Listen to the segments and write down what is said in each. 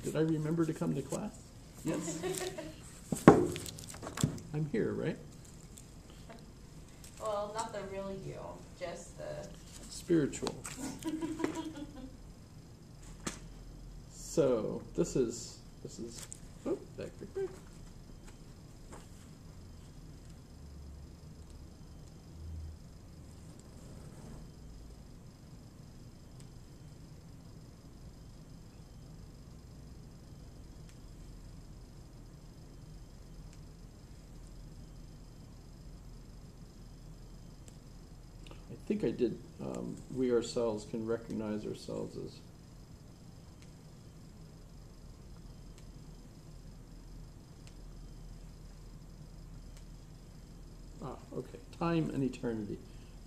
Did I remember to come to class? Yes. I'm here, right? Well, not the real you, just the spiritual. So this is back. I think I did. We ourselves can recognize ourselves as okay. Time and eternity.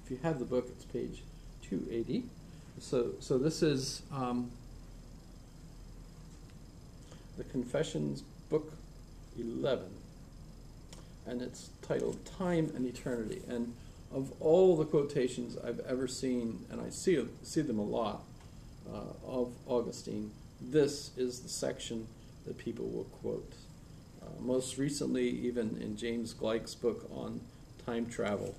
If you have the book, it's page 280. So this is the Confessions, book 11, and it's titled "Time and Eternity." And of all the quotations I've ever seen, and I see them a lot, of Augustine, this is the section that people will quote. Most recently, even in James Gleick's book on time travel,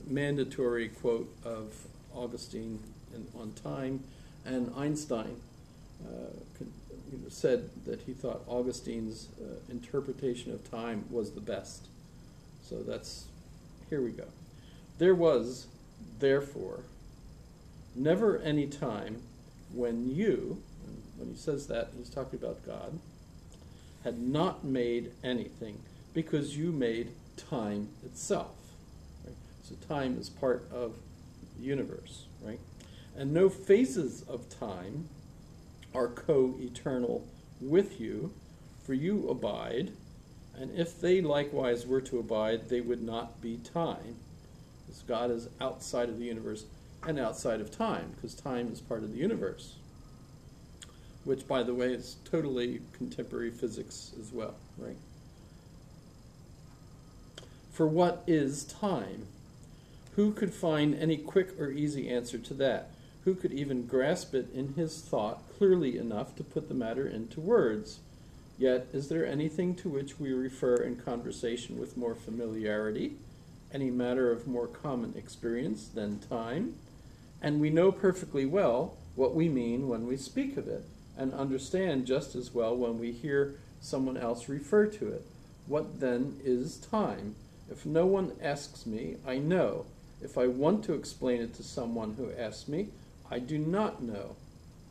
mandatory quote of Augustine on time, and Einstein said that he thought Augustine's interpretation of time was the best. So here we go. There was, therefore, never any time when you, and when he says that, he's talking about God, had not made anything, because you made time itself. Right? So time is part of the universe, right? And no phases of time are co-eternal with you, for you abide, and if they likewise were to abide, they would not be time. Because God is outside of the universe and outside of time, because time is part of the universe, which, by the way, is totally contemporary physics as well, right? For what is time? Who could find any quick or easy answer to that? Who could even grasp it in his thought clearly enough to put the matter into words? Yet, is there anything to which we refer in conversation with more familiarity, any matter of more common experience than time? And we know perfectly well what we mean when we speak of it, and understand just as well when we hear someone else refer to it. What then is time? If no one asks me, I know. If I want to explain it to someone who asks me, I do not know.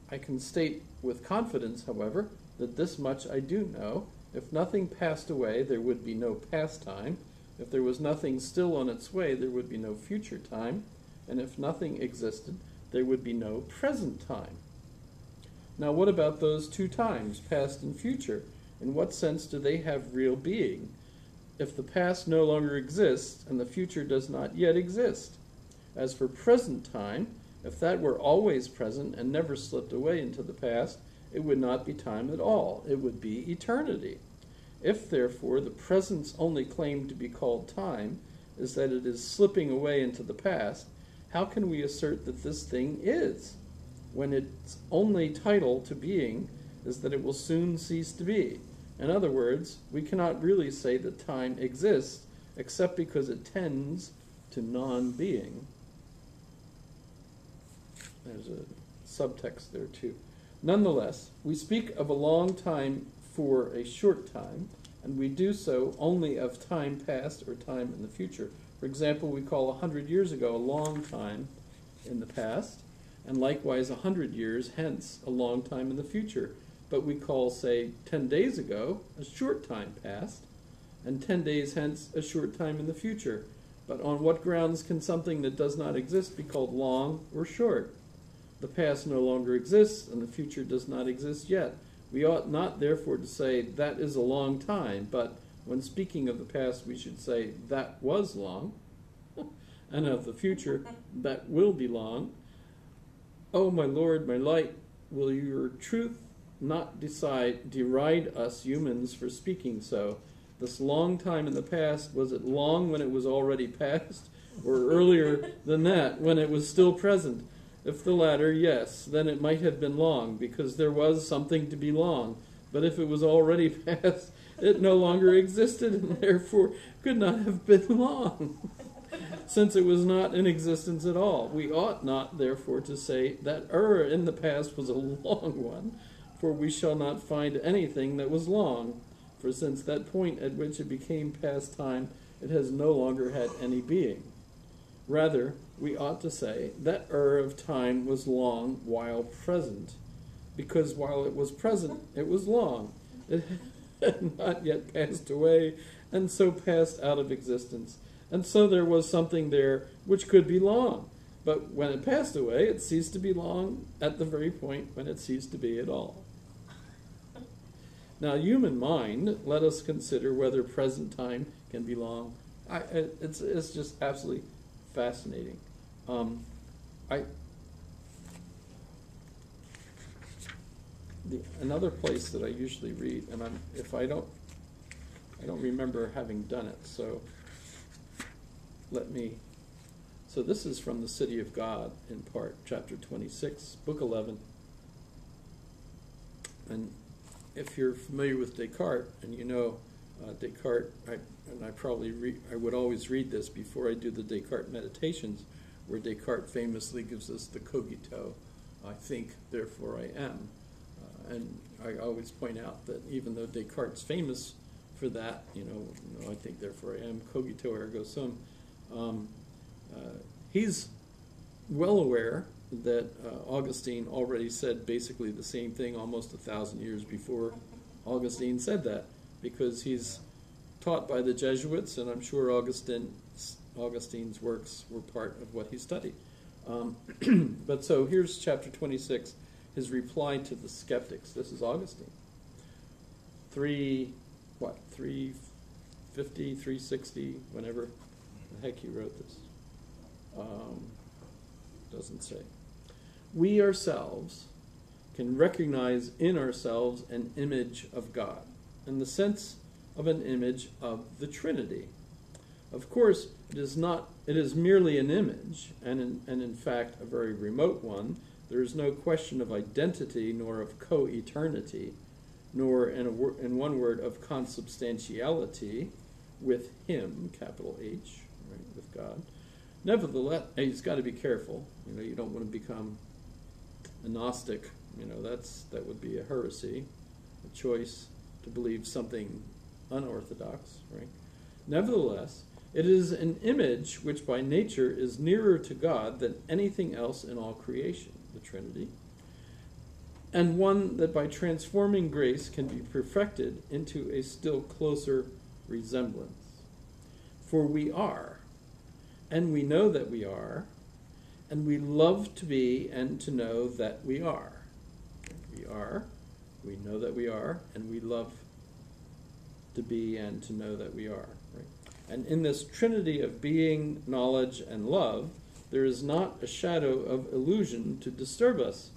I can state with confidence, however, that this much I do know. If nothing passed away, there would be no past time. If there was nothing still on its way, there would be no future time. And if nothing existed, there would be no present time. Now, what about those two times, past and future? In what sense do they have real being? If the past no longer exists and the future does not yet exist. As for present time, if that were always present and never slipped away into the past, it would not be time at all. It would be eternity. If, therefore, the present's only claim to be called time is that it is slipping away into the past, how can we assert that this thing is, when its only title to being is that it will soon cease to be? In other words, we cannot really say that time exists except because it tends to non-being. There's a subtext there too. Nonetheless, we speak of a long time for a short time, and we do so only of time past or time in the future. For example, we call 100 years ago a long time in the past, and likewise 100 years hence a long time in the future. But we call, say, 10 days ago a short time past, and 10 days hence a short time in the future. But on what grounds can something that does not exist be called long or short? The past no longer exists, and the future does not exist yet. We ought not, therefore, to say, that is a long time, but when speaking of the past, we should say, that was long, and of the future, that will be long. O my Lord, my light, will your truth not deride us humans for speaking so? This long time in the past, was it long when it was already past, or earlier than that, when it was still present? If the latter, yes, then it might have been long, because there was something to be long. But if it was already past, it no longer existed, and therefore could not have been long, since it was not in existence at all. We ought not, therefore, to say that in the past was a long one, for we shall not find anything that was long. For since that point at which it became past time, it has no longer had any being. Rather, we ought to say that of time was long while present, because while it was present, it was long. It had not yet passed away, and so passed out of existence. And so there was something there which could be long. But when it passed away, it ceased to be long at the very point when it ceased to be at all. Now, human mind, let us consider whether present time can be long. It's just absolutely fascinating. Another place that I usually read, and I don't remember having done it. So So this is from the City of God, in part, chapter 26, book 11. And if you're familiar with Descartes, and you know Descartes, I would always read this before I do the Descartes meditations, where Descartes famously gives us the cogito, I think, therefore I am. And I always point out that even though Descartes is famous for that, I think, therefore I am, cogito ergo sum, he's well aware that Augustine already said basically the same thing almost 1,000 years before Augustine said that, because he's taught by the Jesuits, and I'm sure Augustine's works were part of what he studied. But so here's chapter 26, his reply to the skeptics. This is Augustine. 350, 360, whenever the heck he wrote this. Doesn't say. We ourselves can recognize in ourselves an image of God, in the sense of an image of the Trinity. Of course, it is merely an image, and in fact a very remote one. There is no question of identity, nor of co-eternity, nor, in one word, of consubstantiality with Him, capital H, right, with God. Nevertheless, he's got to be careful. You don't want to become a Gnostic. That would be a heresy, a choice to believe something unorthodox, right? Nevertheless, it is an image which by nature is nearer to God than anything else in all creation, the Trinity, and one that by transforming grace can be perfected into a still closer resemblance. For we are, and we know that we are, and we love to be and to know that we are. We are, we know that we are, and we love to be and to know that we are. Right? And in this trinity of being, knowledge, and love, there is not a shadow of illusion to disturb us,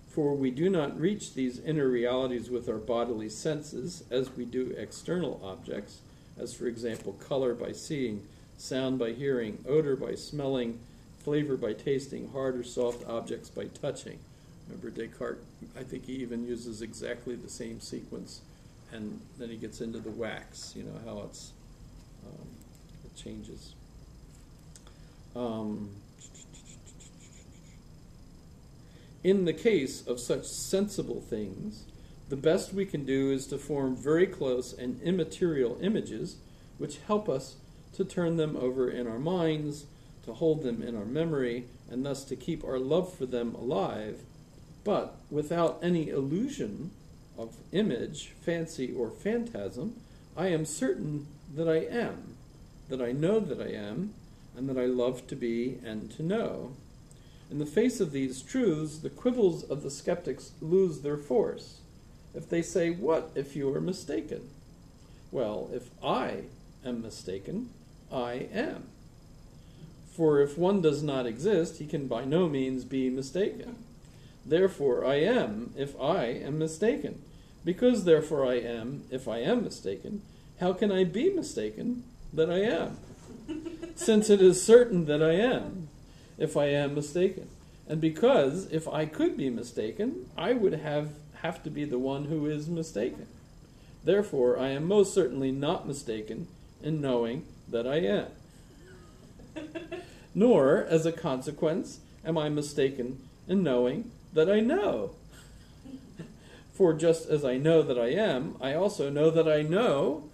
for we do not reach these inner realities with our bodily senses as we do external objects, as for example color by seeing, sound by hearing, odor by smelling, flavor by tasting, hard or soft objects by touching. Remember Descartes, I think he even uses exactly the same sequence, and then he gets into the wax, how it changes. In the case of such sensible things, the best we can do is to form very close and immaterial images which help us to turn them over in our minds, to hold them in our memory, and thus to keep our love for them alive, but without any illusion of image, fancy, or phantasm. I am certain that I am, that I know that I am, and that I love to be and to know. In the face of these truths, the quibbles of the skeptics lose their force. If they say, "What if you are mistaken?" Well, if I am mistaken, I am. For if one does not exist, he can by no means be mistaken. Therefore I am, if I am mistaken. Because therefore I am, if I am mistaken, how can I be mistaken that I am? Since it is certain that I am, if I am mistaken. And because if I could be mistaken, I would have to be the one who is mistaken. Therefore, I am most certainly not mistaken in knowing that I am. Nor, as a consequence, am I mistaken in knowing that I know. For just as I know that I am, I also know that I know.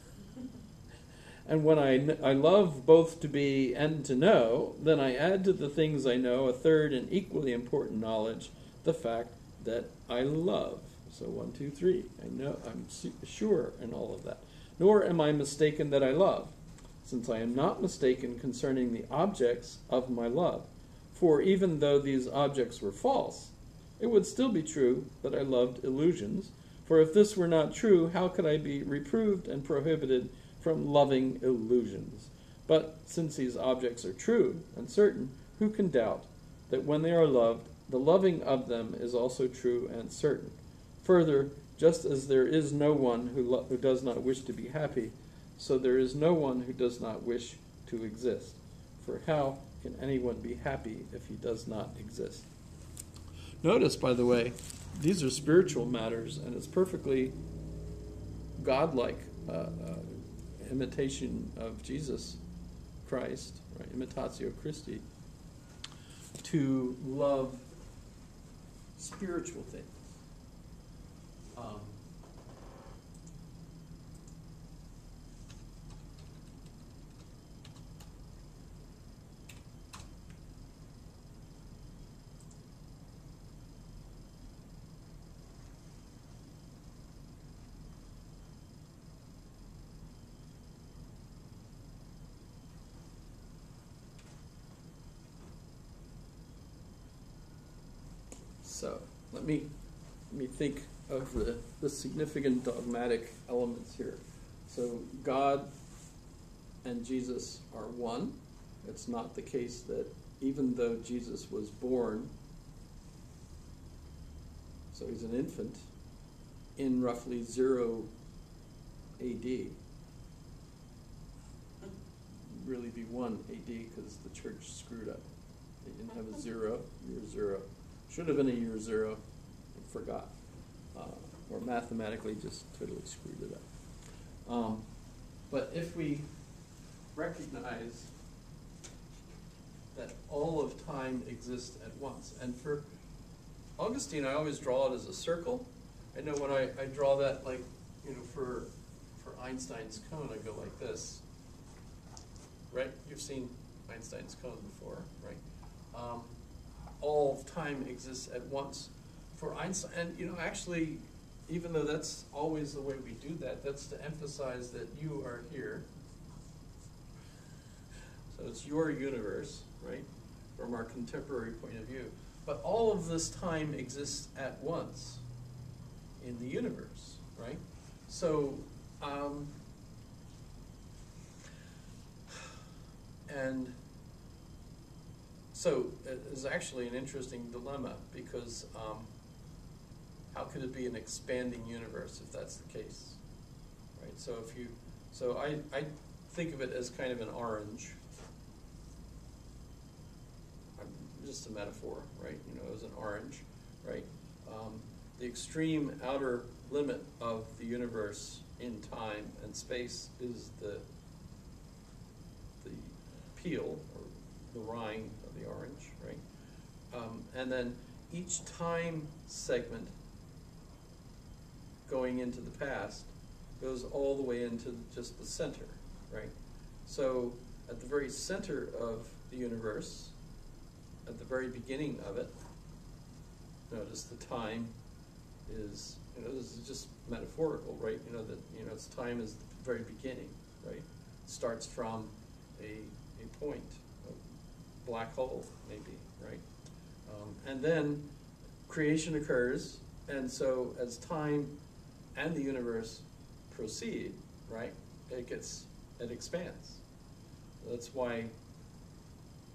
And when I love both to be and to know, then I add to the things I know a third and equally important knowledge, the fact that I love. So 1, 2, 3. I know, I'm sure in all of that. Nor am I mistaken that I love, since I am not mistaken concerning the objects of my love. For even though these objects were false, it would still be true that I loved illusions. For if this were not true, how could I be reproved and prohibited from loving illusions? But since these objects are true and certain, who can doubt that when they are loved, the loving of them is also true and certain? Further, just as there is no one who does not wish to be happy, so there is no one who does not wish to exist. For how can anyone be happy if he does not exist? Notice, by the way, these are spiritual matters, and it's perfectly godlike imitation of Jesus Christ, right? Imitatio Christi, to love spiritual things. So let me think of the significant dogmatic elements here. So God and Jesus are one. It's not the case that even though Jesus was born, so he's an infant, in roughly 0 AD, really be 1 AD because the church screwed up. They didn't have a 0, year 0. Should have been a year 0, and forgot. Or mathematically just totally screwed it up. But if we recognize that all of time exists at once, and for Augustine I always draw it as a circle. I know when I draw that, like, for Einstein's cone, I go like this. Right? You've seen Einstein's cone before, right? All of time exists at once. For Einstein, and actually, even though that's always the way we do that, that's to emphasize that you are here. So it's your universe, right, from our contemporary point of view. But all of this time exists at once in the universe, right? So, and so it is actually an interesting dilemma because how could it be an expanding universe if that's the case, right? So I think of it as kind of an orange, just a metaphor, right? As an orange, right? The extreme outer limit of the universe in time and space is the peel or the rind of the orange, right? And then each time segment going into the past goes all the way into just the center, right? So at the very center of the universe, at the very beginning of it, notice the time is, this is just metaphorical, right? It's time is the very beginning, right? It starts from a point, a black hole, maybe, right? And then creation occurs, and so as time and the universe proceed, right, it expands. That's why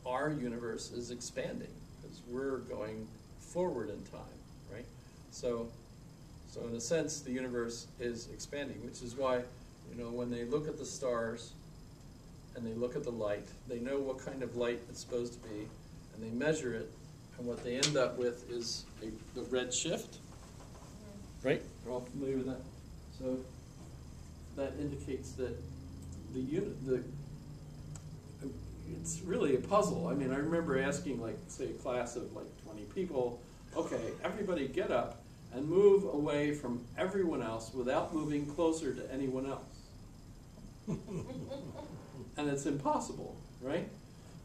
our universe is expanding, because we're going forward in time, right? So in a sense, the universe is expanding, which is why, when they look at the stars and they look at the light, they know what kind of light it's supposed to be, and they measure it And what they end up with is the red shift, right? You're all familiar with that? So that indicates that it's really a puzzle. I mean, I remember asking, like, say, a class of like 20 people, okay, everybody get up and move away from everyone else without moving closer to anyone else. And it's impossible, right?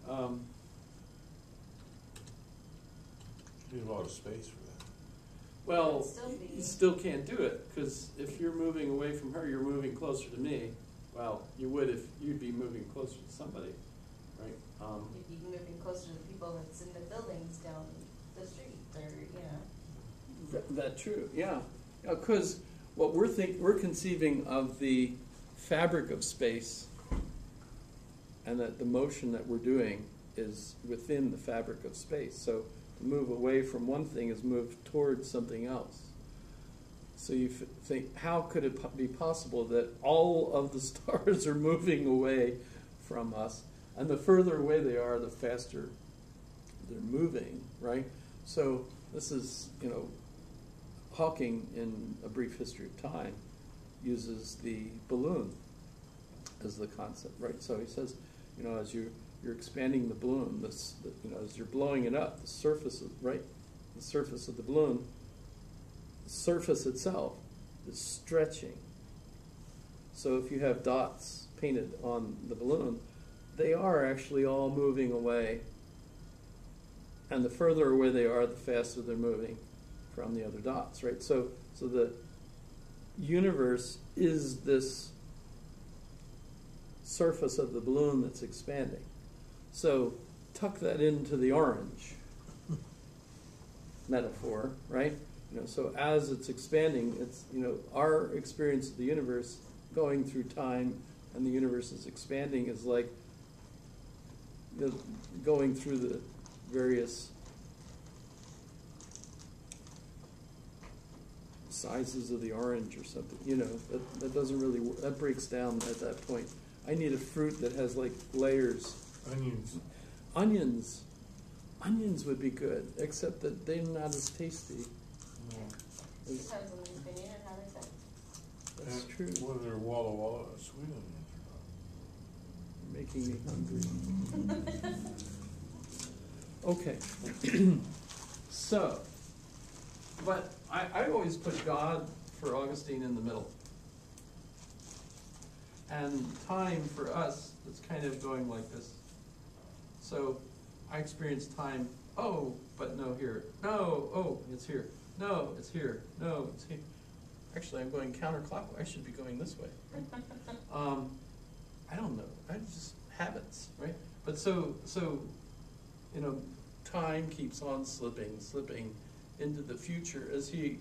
You need a lot of space for that. Well, Still be. you still can't do it, because if you're moving away from her, you're moving closer to me. Well, you would if you'd be moving closer to somebody, right? You'd be moving closer to the people that's in the buildings down the street, or, you know. That's true, yeah. Because what we're conceiving of the fabric of space, and that the motion that we're doing is within the fabric of space. So to move away from one thing is move towards something else. So you think, how could it be possible that all of the stars are moving away from us, and the further away they are, the faster they're moving, right? So this is, Hawking, in A Brief History of Time, uses the balloon as the concept, right? So he says, as you're expanding the balloon, as you're blowing it up, the surface of the balloon, the surface itself is stretching. So if you have dots painted on the balloon, they are actually all moving away. And the further away they are, the faster they're moving from the other dots, right? So the universe is this surface of the balloon that's expanding. So tuck that into the orange metaphor, right? So as it's expanding, it's, our experience of the universe going through time and the universe is expanding is like going through the various sizes of the orange or something, that doesn't really work. That breaks down at that point. I need a fruit that has like layers. Onions would be good, except that they're not as tasty. Depends on the opinion and how they say. That's true. Whether Walla Walla sweet onions or not. You're making me hungry. Okay. So, but I always put God for Augustine in the middle. And time for us is kind of going like this. So I experience time, but no here. No, it's here. No, it's here. No, it's here. Actually, I'm going counterclockwise. I should be going this way. Right? I don't know. I just habits, right? But so time keeps on slipping into the future as he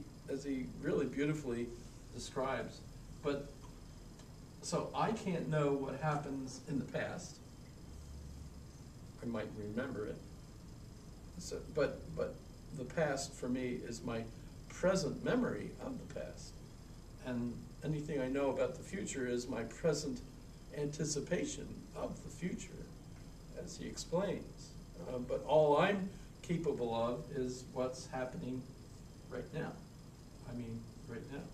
really beautifully describes. But so I can't know what happens in the past. I might remember it. So, but the past for me is my present memory of the past, and anything I know about the future is my present anticipation of the future, as he explains. But all I'm capable of is what's happening right now. Right now.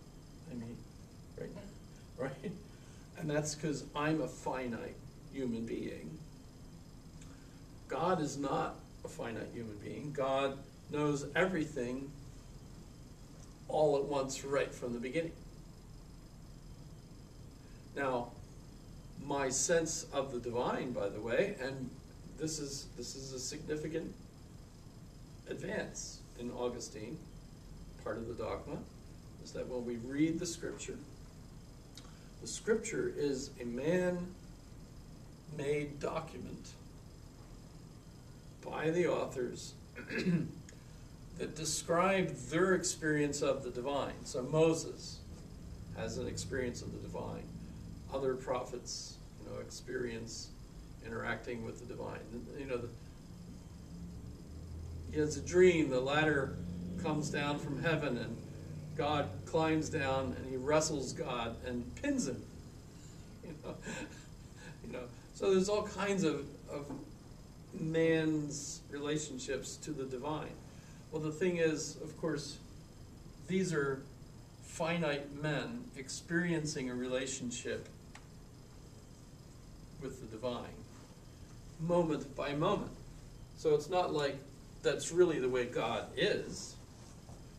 Right? And that's because I'm a finite human being. God is not a finite human being. God knows everything all at once right from the beginning. Now, my sense of the divine, by the way, and this is a significant advance in Augustine, part of the dogma, is that when we read the scripture is a man-made document by the authors that describe their experience of the divine. So Moses has an experience of the divine. Other prophets, experience interacting with the divine. He has a dream. The ladder comes down from heaven, and God climbs down, and he wrestles God and pins him. So there's all kinds of man's relationships to the divine. Well, the thing is, of course, these are finite men experiencing a relationship with the divine, moment by moment. So it's not like that's really the way God is.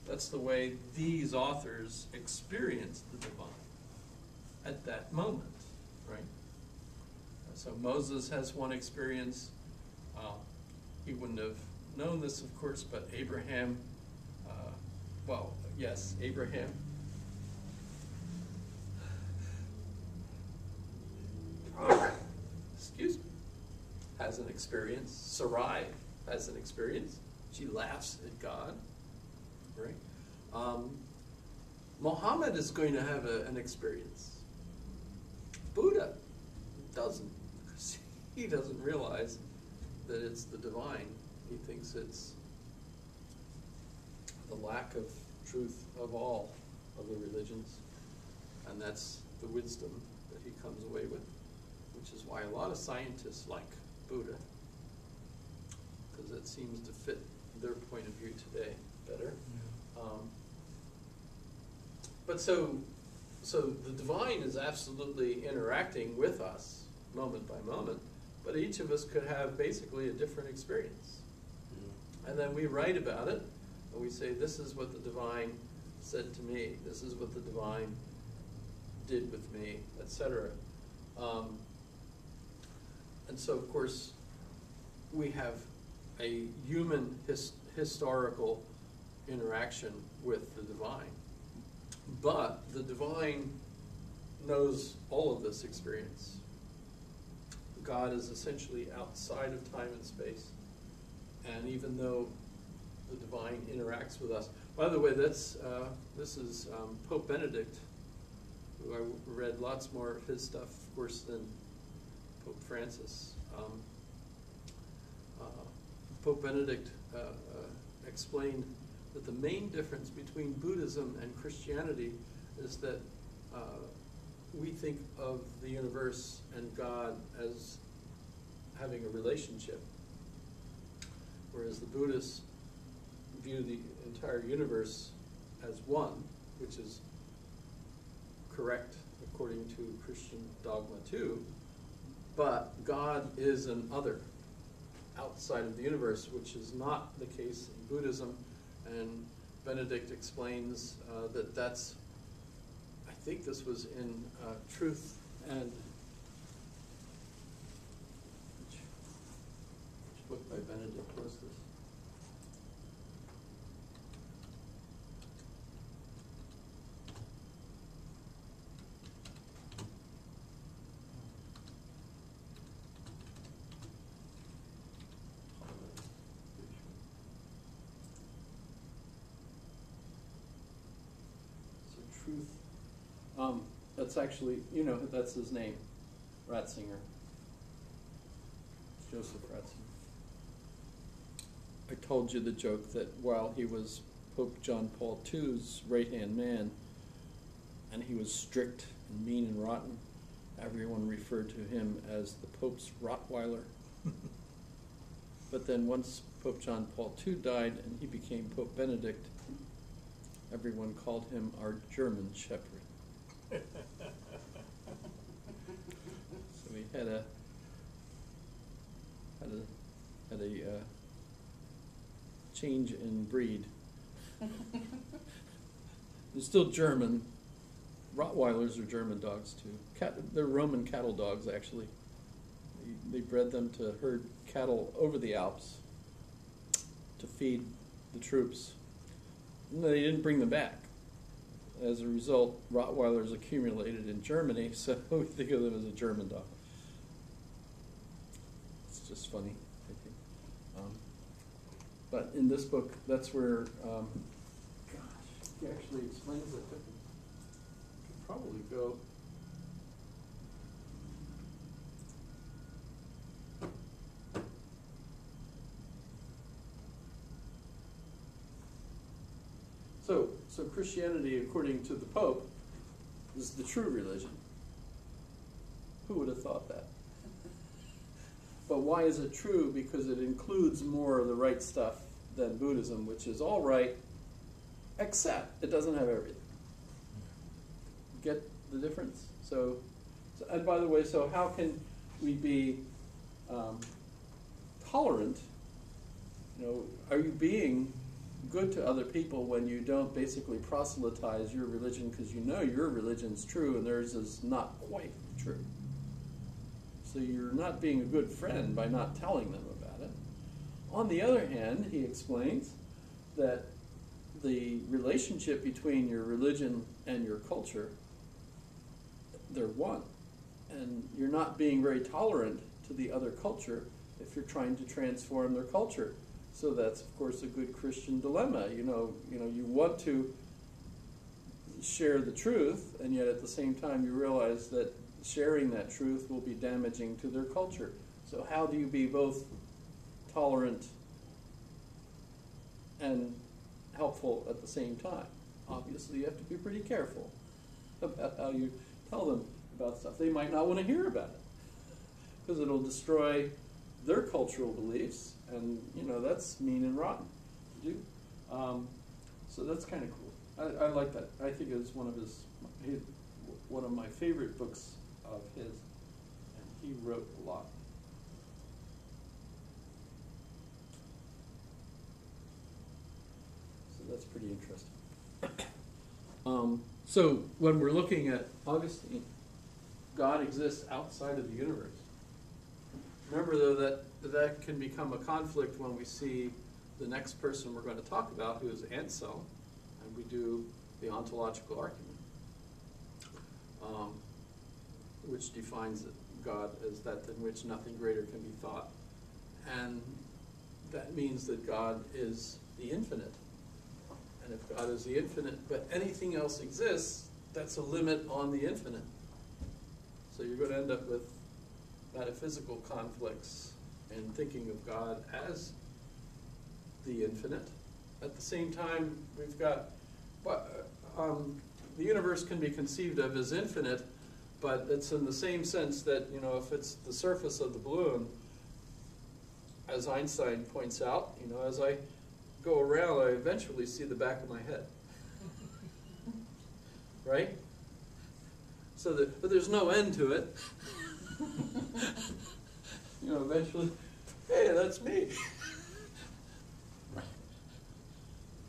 That's the way these authors experience the divine at that moment, right? So Moses has one experience. He wouldn't have known this, of course, but Abraham, Abraham. Excuse me. Has an experience. Sarai has an experience. She laughs at God, right? Muhammad is going to have an experience. Buddha doesn't, because he doesn't realize that it's the divine. He thinks it's the lack of truth of all of the religions, and that's the wisdom that he comes away with, which is why a lot of scientists like Buddha, because it seems to fit their point of view today better. But so the divine is absolutely interacting with us moment by moment, but each of us could have basically a different experience. And then we write about it, and we say, this is what the divine said to me, this is what the divine did with me, etc. And so, of course, we have a human historical interaction with the divine. But the divine knows all of this experience. God is essentially outside of time and space. And even though the divine interacts with us, by the way, this is Pope Benedict, who I read lots more of his stuff, of course, than Pope Francis. Pope Benedict explained that the main difference between Buddhism and Christianity is that we think of the universe and God as having a relationship, whereas the Buddhists view the entire universe as one, which is correct according to Christian dogma too, but God is an other outside of the universe, which is not the case in Buddhism. And Benedict explains that that's, I think this was in Truth and, which book by Benedict was this? Truth. That's actually, that's his name, Ratzinger. Joseph Ratzinger. I told you the joke that while he was Pope John Paul II's right-hand man, and he was strict and mean and rotten, everyone referred to him as the Pope's Rottweiler. But then once Pope John Paul II died and he became Pope Benedict, everyone called him our German Shepherd. So we had a change in breed. They're still German. Rottweilers are German dogs too. They're Roman cattle dogs, actually. They bred them to herd cattle over the Alps to feed the troops. No, they didn't bring them back. As a result, Rottweilers accumulated in Germany, so we think of them as a German dog. It's just funny, I think. But in this book, that's where, he actually explains it. Could probably go. So Christianity, according to the Pope, is the true religion. Who would have thought that? But why is it true? Because it includes more of the right stuff than Buddhism, which is all right, except it doesn't have everything. Get the difference? So and by the way, so how can we be tolerant? You know, are you being good to other people when you don't basically proselytize your religion because you know your religion's true and theirs is not quite true? So you're not being a good friend by not telling them about it. On the other hand, he explains that the relationship between your religion and your culture, they're one. And you're not being very tolerant to the other culture if you're trying to transform their culture. So that's, of course, a good Christian dilemma. You know, you want to share the truth, and yet at the same time you realize that sharing that truth will be damaging to their culture. So how do you be both tolerant and helpful at the same time? Obviously, you have to be pretty careful about how you tell them about stuff. They might not want to hear about it because it'll destroy their cultural beliefs, and that's mean and rotten to do. So that's kind of cool. I like that. I think it's one of my favorite books of his, and he wrote a lot. So that's pretty interesting. So when we're looking at Augustine, God exists outside of the universe. Remember, though, that can become a conflict when we see the next person we're going to talk about, who is Anselm, and we do the ontological argument, which defines God as that in which nothing greater can be thought. And that means that God is the infinite. And if God is the infinite, but anything else exists, that's a limit on the infinite. So you're going to end up with metaphysical conflicts in thinking of God as the infinite. At the same time, we've got, the universe can be conceived of as infinite, but it's in the same sense that, if it's the surface of the balloon, as Einstein points out, as I go around, I eventually see the back of my head. Right? But there's no end to it. Eventually, hey, that's me.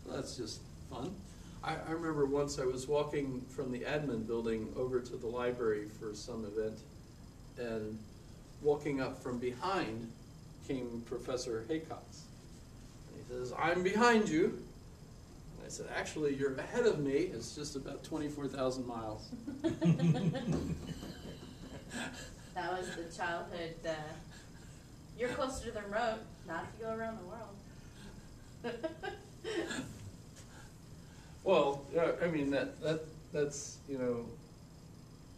That's just fun. I remember once I was walking from the admin building over to the library for some event, and walking up from behind came Professor Haycox. And he says, "I'm behind you." And I said, "Actually, you're ahead of me. It's just about 24,000 miles." That was the childhood, you're closer to the road, not if you go around the world. Well, I mean, that's,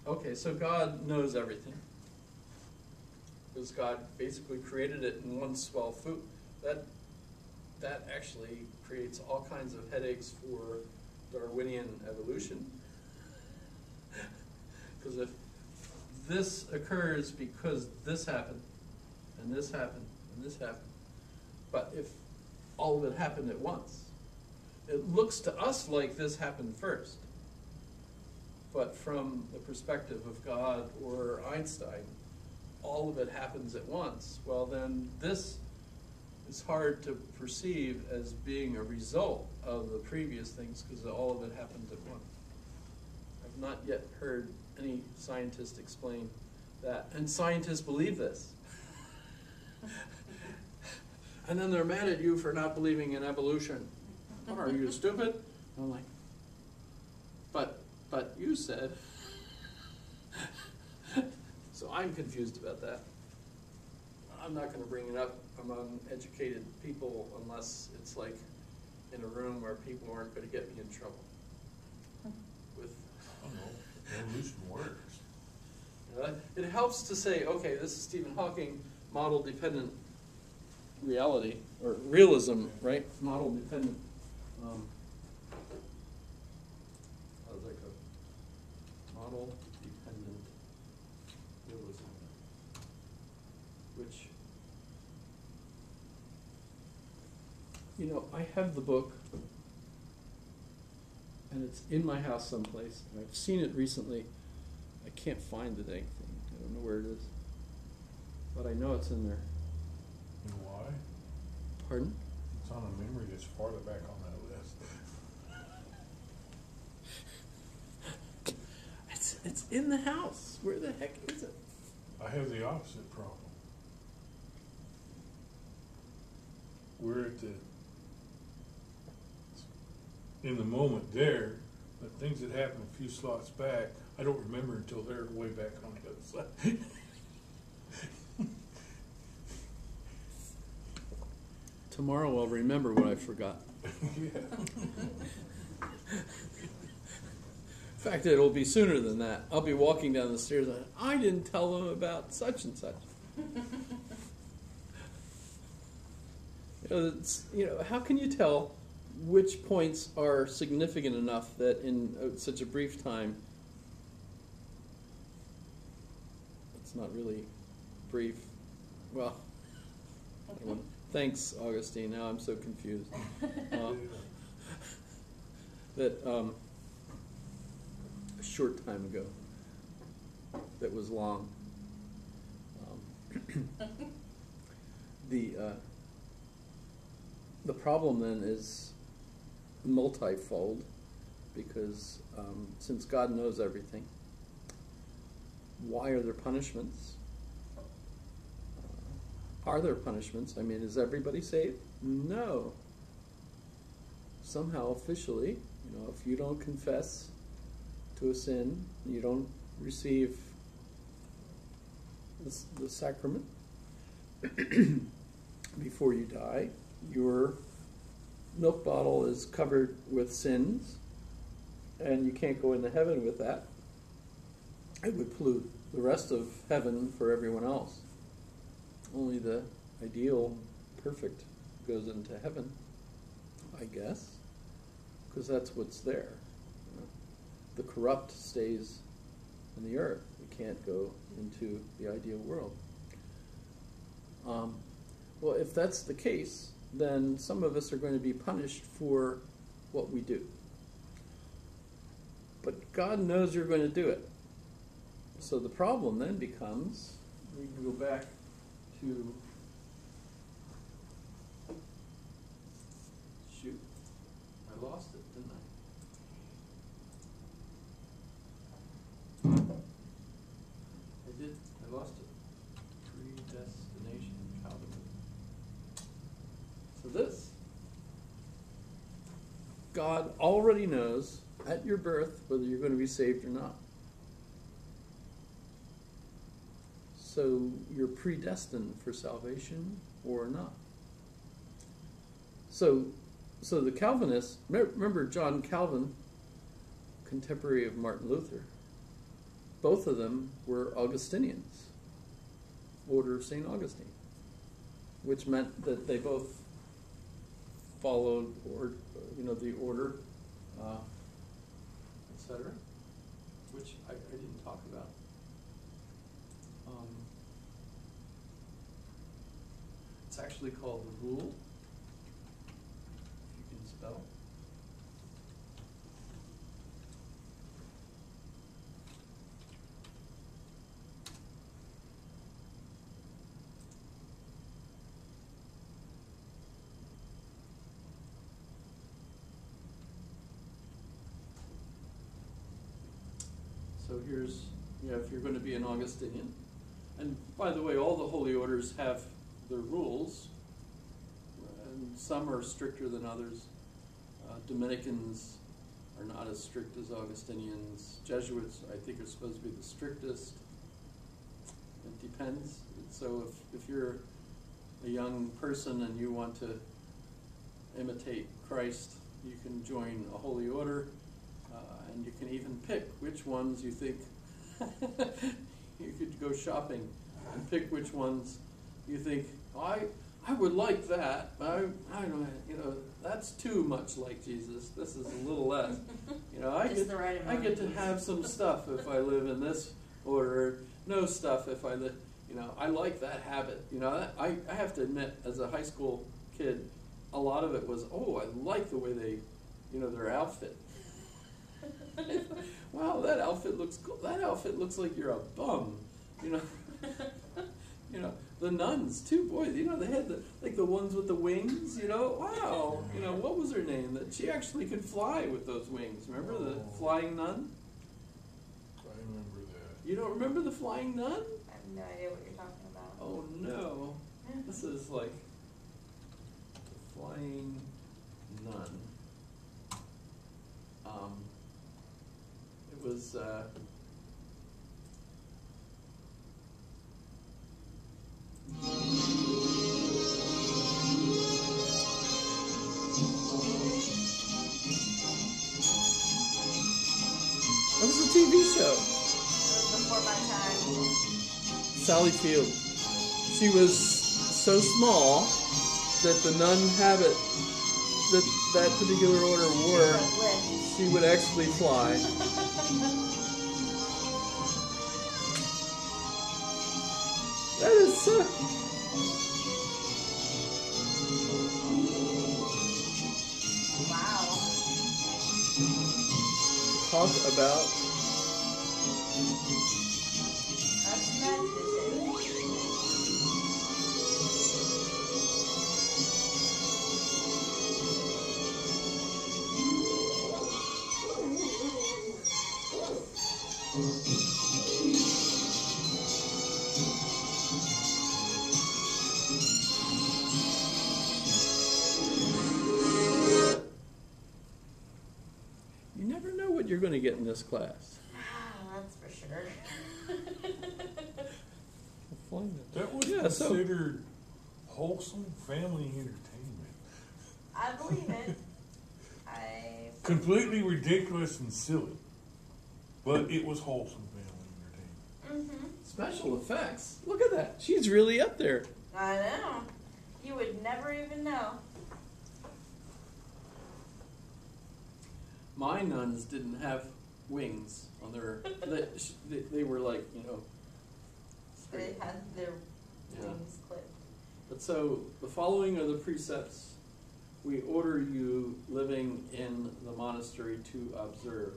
okay, so God knows everything. Because God basically created it in one swell swoop. That actually creates all kinds of headaches for Darwinian evolution. Because if this occurs because this happened, and this happened, and this happened, but if all of it happened at once, it looks to us like this happened first. But from the perspective of God or Einstein, all of it happens at once. Well, then this is hard to perceive as being a result of the previous things because all of it happened at once. I've not yet heard any scientist explain that. And scientists believe this. And then they're mad at you for not believing in evolution. What, are you stupid? I'm like, but you said. So I'm confused about that. I'm not going to bring it up among educated people unless it's like in a room where people aren't going to get me in trouble. With, I don't know. Evolution works. It helps to say, okay, this is Stephen Hawking, model-dependent reality, or realism, right? Model-dependent. How does that go? Model-dependent realism. Which You know, I have the book, and it's in my house someplace. And I've seen it recently. I can't find the dang thing. I don't know where it is. But I know it's in there. You know why? Pardon? It's on a memory that's farther back on that list. It's in the house. Where the heck is it? I have the opposite problem. We're at in the moment there, but things that happened a few slots back, I don't remember until they're way back on the other side. Tomorrow I'll remember what I forgot. Yeah. In fact, it'll be sooner than that. I'll be walking down the stairs and I didn't tell them about such and such. How can you tell which points are significant enough that in such a brief time, it's not really brief. Well, thanks, Augustine. Now I'm so confused. That a short time ago, that was long. The problem then is multifold, because since God knows everything, why are there punishments? Are there punishments? I mean, is everybody saved? No. Somehow, officially, if you don't confess to a sin, you don't receive the sacrament before you die, your milk bottle is covered with sins, and you can't go into heaven with that. It would pollute the rest of heaven for everyone else. Only the ideal, perfect goes into heaven, I guess, because that's what's there. The corrupt stays in the earth. You can't go into the ideal world. Well, if that's the case, then some of us are going to be punished for what we do. But God knows you're going to do it. So the problem then becomes, we can go back to, shoot, I lost it, didn't I? I did, I lost it. Predestination, Calvinism. So this, God already knows at your birth whether you're going to be saved or not. So you're predestined for salvation or not. So the Calvinists, remember John Calvin, contemporary of Martin Luther, both of them were Augustinians, Order of St. Augustine, which meant that they both followed the order, etc., which I didn't talk about. It's actually called the Rule, if you can spell. So here's, if you're going to be an Augustinian, and by the way, all the holy orders have their rules, and some are stricter than others. Dominicans are not as strict as Augustinians. Jesuits, I think, are supposed to be the strictest. It depends. So if you're a young person and you want to imitate Christ, you can join a holy order, and you can even pick which ones you think you could go shopping and pick which ones you think, I would like that. I don't, that's too much like Jesus. This is a little less. I get to have some stuff if I live in this order. No stuff if I live. I like that habit. I have to admit, as a high school kid, a lot of it was, oh, I like the way they, their outfit. Wow, that outfit looks cool. That outfit looks like you're a bum. The nuns too, boy, they had the ones with the wings, wow. What was her name? That she actually could fly with those wings. Remember the flying nun? I remember that. You don't remember the flying nun? I have no idea what you're talking about. Oh no. This is like the flying nun. It was it was a TV show. It was before my time. Sally Field. She was so small that the nun habit that particular order wore, Like lift. she would actually fly. That is so. Wow. Talk about. That's imaginative. You never know what you're going to get in this class. That's for sure. That was Yeah, so- considered wholesome family entertainment. I believe it. Completely ridiculous and silly, but it was wholesome family entertainment. Mm-hmm. Special effects. Look at that. She's really up there. I know. You would never even know. My nuns didn't have wings on their. They were like, They straight. had their Yeah. wings clipped. But so the following are the precepts we order you living in the monastery to observe.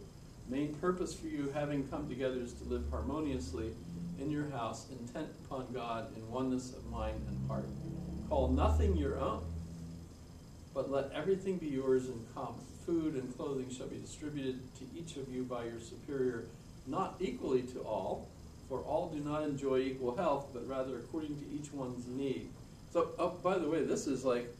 Main purpose for you having come together is to live harmoniously in your house, intent upon God in oneness of mind and heart. Call nothing your own, but let everything be yours in common. Food and clothing shall be distributed to each of you by your superior, not equally to all, for all do not enjoy equal health, but rather according to each one's need. So, oh, by the way, this is like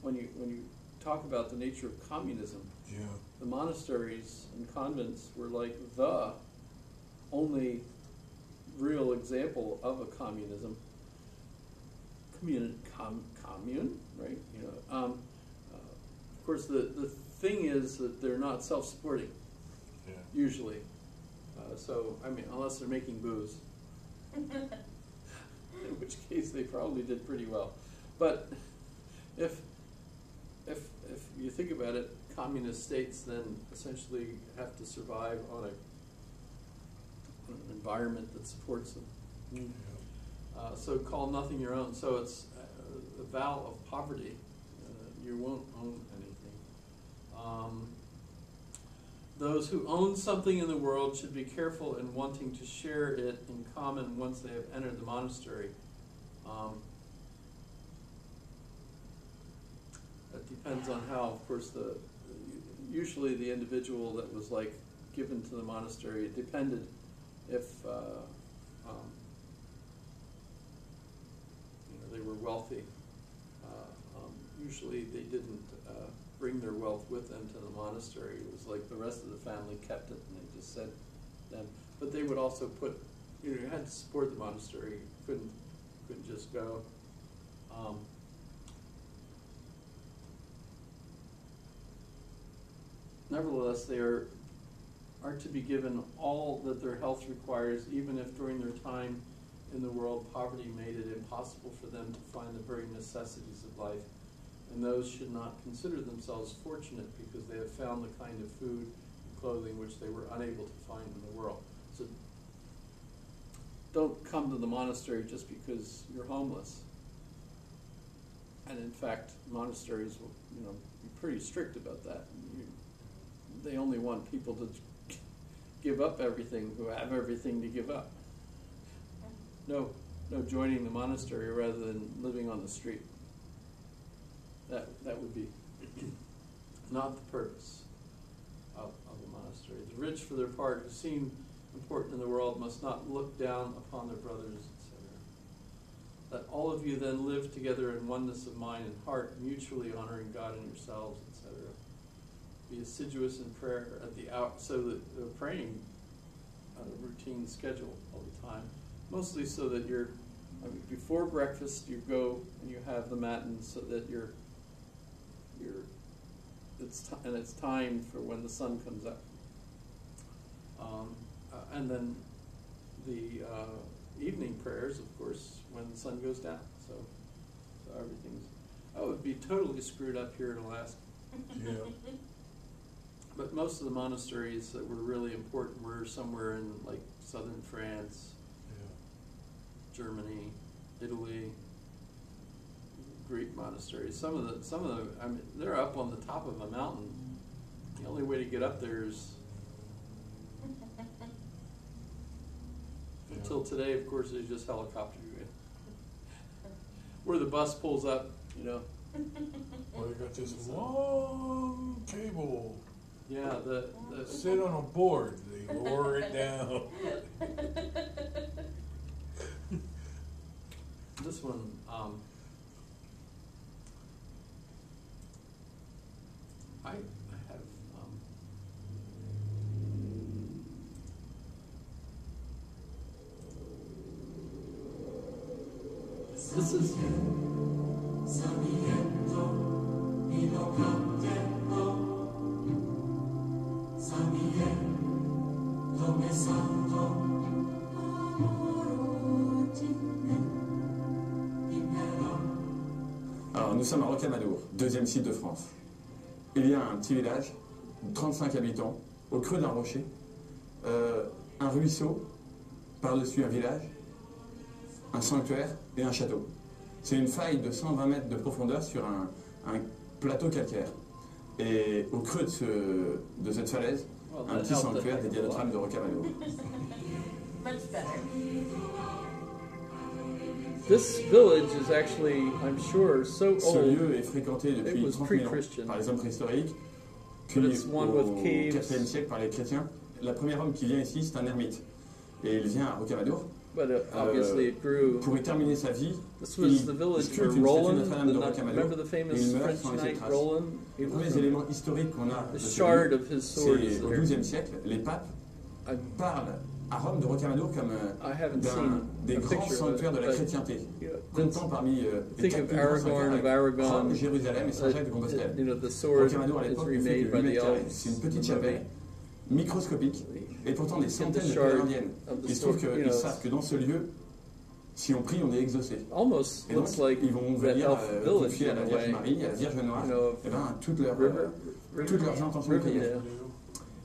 when you talk about the nature of communism, Yeah. the monasteries and convents were like the only real example of a communism. Commune, right? Of course, the thing is that they're not self-supporting Yeah. usually. So, I mean, unless they're making booze, in which case they probably did pretty well. But if you think about it, communist states then essentially have to survive on an environment that supports them. Yeah. So call nothing your own. So it's a vow of poverty. You won't own anything. Those who own something in the world should be careful in wanting to share it in common once they have entered the monastery. That depends on how, of course, usually the individual that was like given to the monastery, it depended if they were wealthy. Usually they didn't bring their wealth with them to the monastery. It was like the rest of the family kept it and they just sent them. But they would also put, you had to support the monastery. You couldn't just go. Nevertheless, they are to be given all that their health requires, even if during their time in the world poverty made it impossible for them to find the very necessities of life. And those should not consider themselves fortunate because they have found the kind of food and clothing which they were unable to find in the world. So don't come to the monastery just because you're homeless. And in fact, monasteries will, be pretty strict about that. They only want people to give up everything who have everything to give up. No joining the monastery rather than living on the street. That would be not the purpose of the monastery. The rich, for their part, who seem important in the world, must not look down upon their brothers, etc. Let all of you then live together in oneness of mind and heart, mutually honoring God and yourselves, etc. Be assiduous in prayer at the so that they're praying on a routine schedule all the time. Mostly so that before breakfast you go and you have the matins so that it's time for when the sun comes up. And then the evening prayers, of course, when the sun goes down. So everything's, it would be totally screwed up here in Alaska. Yeah. But most of the monasteries that were really important were somewhere in like southern France, Germany, Italy, Greek monasteries. Some of the, I mean, they're up on the top of a mountain. The only way to get up there is, until today, of course, is just helicopter. Where the bus pulls up, Well, they got this long cable. Yeah, the Sit on a board, they lower it down. This one, I have, this is, Alors, nous sommes à Rocamadour, deuxième site de France. Il y a un petit village, 35 habitants, au creux d'un rocher, un ruisseau, par-dessus un village, un sanctuaire et un château. C'est une faille de 120 mètres de profondeur sur un plateau calcaire. Et au creux de cette falaise, un petit sanctuaire dédié à Notre-Dame de Rocamadour. Much better. This village is actually, I'm sure, so Ce old. lieu est fréquenté depuis 30 000 ans par les hommes préhistoriques, puis But it's one with au caves. IVe siècle par les chrétiens. La première homme qui vient ici, c'est un ermite. Et il vient à Rocamadour. But obviously it grew. Pour y terminer sa vie, This was the village where sculpte une statue de Roland, Notre-Dame de Rocamadour, remember the et famous il meurt French sans laisser de knight traces. Roland? Les premiers éléments historiques qu'on a de The ce shard lieu, of his sword is c'est au there. XIIe siècle, les papes I parlent à Rome de Rocamadour comme haven't d'un seen des a grands picture of sanctuaires de it, la but, chrétienté, let's comptant parmi les think 4 of plus grands Aragorn sanctuaires of avec Aragon. Rome, Jérusalem et Saint-Jacques de Compostelle. The sword Rocamadour à is l'époque ne fait remade que by 8 the mètres carrés. elves. C'est une petite chapelle microscopique et pourtant des centaines de shard pèlerins viennent. of the Il se trouve sword, qu'ils savent que dans ce lieu, si on prie, on est exaucé. Almost Et donc, looks like ils vont that venir elf village confier à in la a Vierge way. Marie, à la Vierge Noire, et ben, toutes leurs intentions de prière. Rivendell.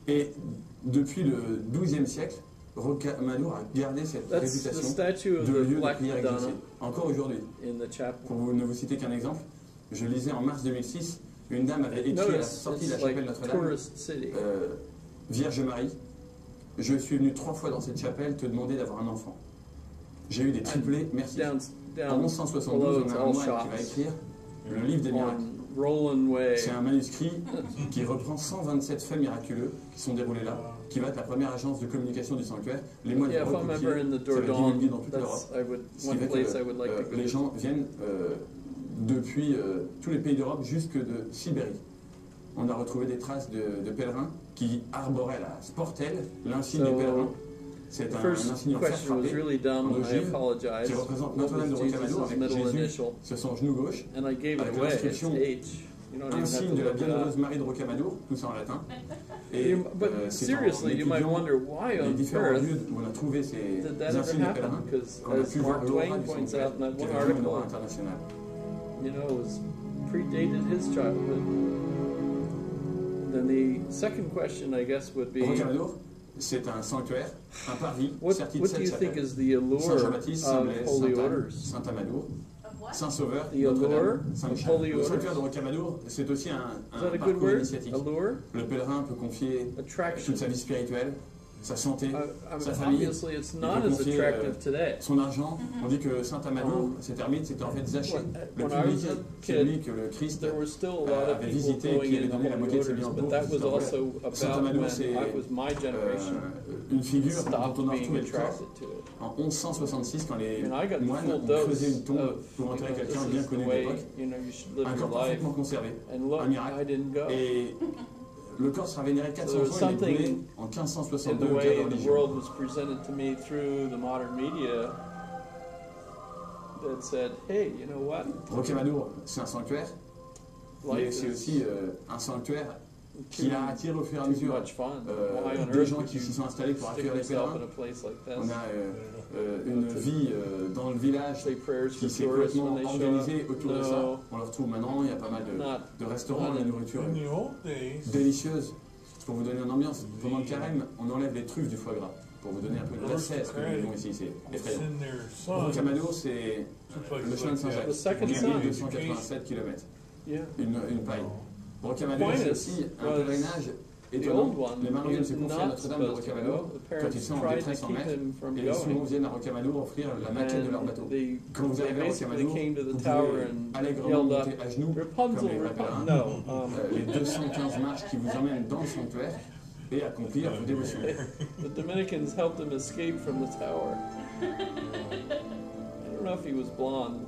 Et depuis le XIIe siècle, Rocamadour a gardé cette That's the réputation statue of de the lieu de Black prière exaucée. Madonna Encore aujourd'hui, in the chapel. pour ne vous citer qu'un exemple, je lisais en mars 2006, une dame avait écrit à la Notice sortie de la it's chapelle like Notre-Dame, tourist city. Vierge Marie, je suis venu 3 fois dans cette chapelle te demander d'avoir un enfant. J'ai eu des triplés, merci. En Down 1172, below, on it's a un all moine qui va shops écrire le livre des miracles. on Roland Way. C'est un manuscrit qui reprend 127 faits miraculeux qui sont déroulés là, qui va être la première agence de communication du sanctuaire. Les moines Yeah, vont if I remember in the recopier, ça va être divulgué dans Dordogne, toute l'Europe. that's Ce qui one fait place I would like to que go. les gens viennent depuis tous les pays d'Europe jusque de Sibérie. On a retrouvé des traces de pèlerins qui arboraient la sportelle, l'insigne du pèlerin. C'est The un first insigne en fer question was frappé really dumb. en I ogive apologize. qui représente What Notre-Dame de was Rocamadour Jesus' avec middle Jésus initial? sur son genou gauche. And I gave it avec away. It's l'inscription H. You don't even have Insigne to de la look it bienheureuse up. Marie de Rocamadour, tout ça en latin. Et But c'est seriously, you might étudiant wonder why les on différents earth lieux où on a trouvé ces did that ever insignes de happen? pèlerins Because qu'on a as pu voir Mark l'aura Twain du points sanctuaire out in that qui one est vraiment une aura article, internationale. was predated his childhood. Then the second question, I guess, would be, Rocamadour, c'est un sanctuaire, un parvis, what serti de do you 7 think chapelles. is the allure Saint Jean-Baptiste, of Saint-Blaise, holy Sainte-Anne, orders? Saint-Amadou. Of what? What? Saint-Sauveur, The Notre-Dame, allure Saint-Michel. of holy Le orders. sanctuaire de Rocamadour, c'est aussi Is un that a good parcours word? initiatique. Allure? Le pèlerin peut confier Attraction. toute sa vie spirituelle, sa santé, sa famille, Obviously, it's il not peut as confier attractive today. son argent. On dit que Saint Amadou, cet ermite, c'était en fait Zachée, le public, celui que le Christ There were still a lot of avait people visité et going qui avait in the donné la holy moitié de ses biens orders, en but pauvres. that was also Saint about Amadou, when c'est I was my generation une figure dont stopped on a being retrouvé le corps attracted to it. en 1166 quand les I mean, I got the moines full ont dose creusé une tombe of, pour enterrer this quelqu'un bien is the connu de way, l'époque. you should live Un your corps life. parfaitement conservé, And look, un miracle. I didn't go. Et le corps sera vénéré 400 So ans, there's il est brûlé something en In the 1562 au way cœur de the religion. world was presented to me through the modern media that said, hey, you know what? Rocamadour, c'est un sanctuaire, mais Life c'est is aussi un sanctuaire qui too, a attiré au fur et à too mesure much fun. Why on des earth gens would qui you s'y sont installés pour stick accueillir les yourself in pèlerins. a place like On this? a une vie dans le village Say prayers for qui s'est tourists complètement when they show organisée up? autour de ça. No, On le retrouve maintenant, il y a pas mal not. de restaurants, de nourriture In the old days, délicieuse. Pour vous donner une ambiance, pendant le carême, on enlève les truffes du foie gras. Pour vous donner un peu de l'assiette, ce que nous vivons ici, c'est effrayant. send their sons Rocamadour, c'est to le places chemin de like Saint-Jacques. The second that. son. 1287 km. Yeah. Une paille. Rocamadour, Point c'est is, aussi un was pèlerinage The old étonnant. one, Les marins he viennent was se confier à not Notre-Dame de supposed to Rocamadour go. The quand parents ils sont en tried to détresse en keep mer. him from Et souvent going. viennent à Rocamadour offrir la maquette de leur bateau. And they Quand vous arrivez à basically Rocamadour, came to vous the tower pouvez and allègrement yelled up, monter à genoux, Rapunzel, comme les vrais pèlerins. No. Les 215 marches qui vous emmènent dans le sanctuaire et accomplir vos dévotions. The Dominicans helped him escape from the tower. I don't know if he was blonde.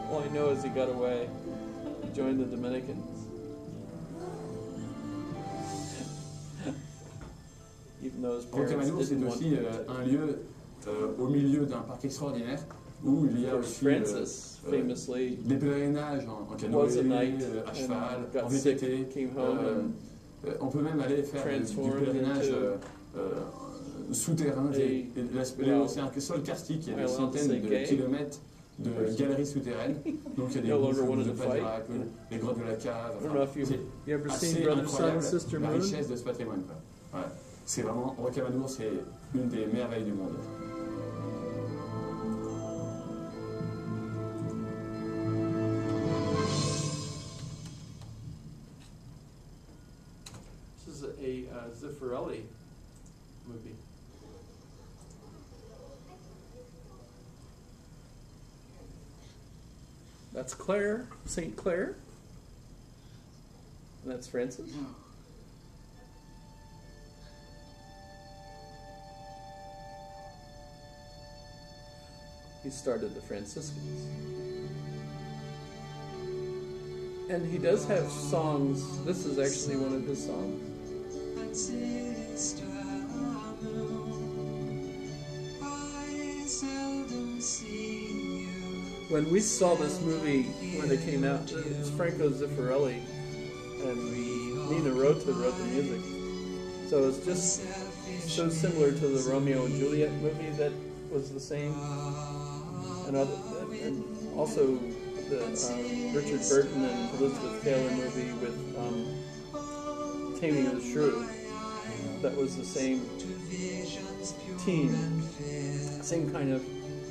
All I know is he got away. He joined the Dominicans. Even though his parents Rocamadour, c'est didn't want aussi him to. un lieu au milieu d'un parc extraordinaire où il y a Of course, aussi Francis famously des pèlerinages en was canoë, a knight à cheval, and en got sick, VTT. came home On peut même aller faire du transformed pèlerinage into souterrain. C'est un sol karstique, il y a des Am I allowed to centaines say de gay? kilomètres de galeries souterraines. Donc il y a des No gouffres, longer wanted de to pas fight. dire un peu, les grottes de la cave. I don't know if C'est you ever seen assez Brother, Sun, incroyable Sister la Moon? richesse de ce patrimoine. Quoi. Voilà. C'est vraiment, Rocamadour, c'est une des merveilles du monde. This is a Zeffirelli movie. That's Claire, St. Clair. And that's Francis. He started the Franciscans. And he does have songs. This is actually one of his songs. When we saw this movie when it came out, it was Franco Zeffirelli and Nina Rota wrote the music. So it's just so similar to the Romeo and Juliet movie that was the same. And also the Richard Burton and Elizabeth Taylor movie with Taming of the Shrew. That was the same team, same kind of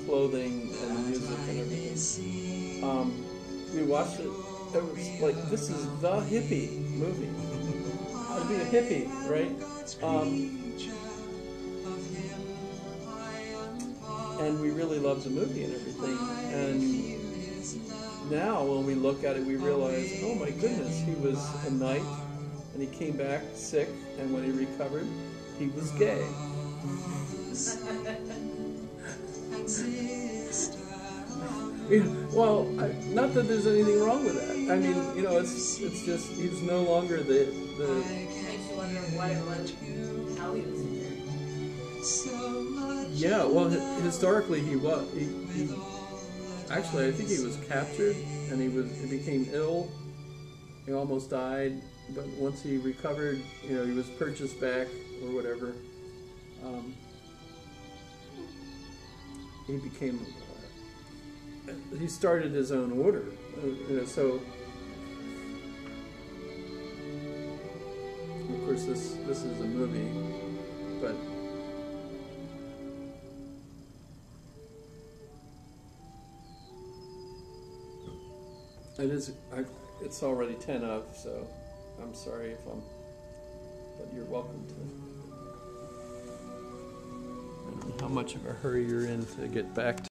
clothing and music and everything. We watched it. It was like, this is the hippie movie. How to be a hippie, right? And we really loved the movie and everything. And now when we look at it, we realize, oh my goodness, he was a knight, and he came back sick, and when he recovered, he was gay. Well, not that there's anything wrong with that. I mean, it's just he's no longer the. Makes you wonder what it was, how he was injured. Yeah, well, historically he was. He actually, I think he was captured, and he became ill. He almost died, but once he recovered, he was purchased back or whatever. He became. He started his own order, so. Of course, this is a movie, but It is. It's already 10 of, so I'm sorry if I'm. But you're welcome to. I don't know how much of a hurry you're in to get back to.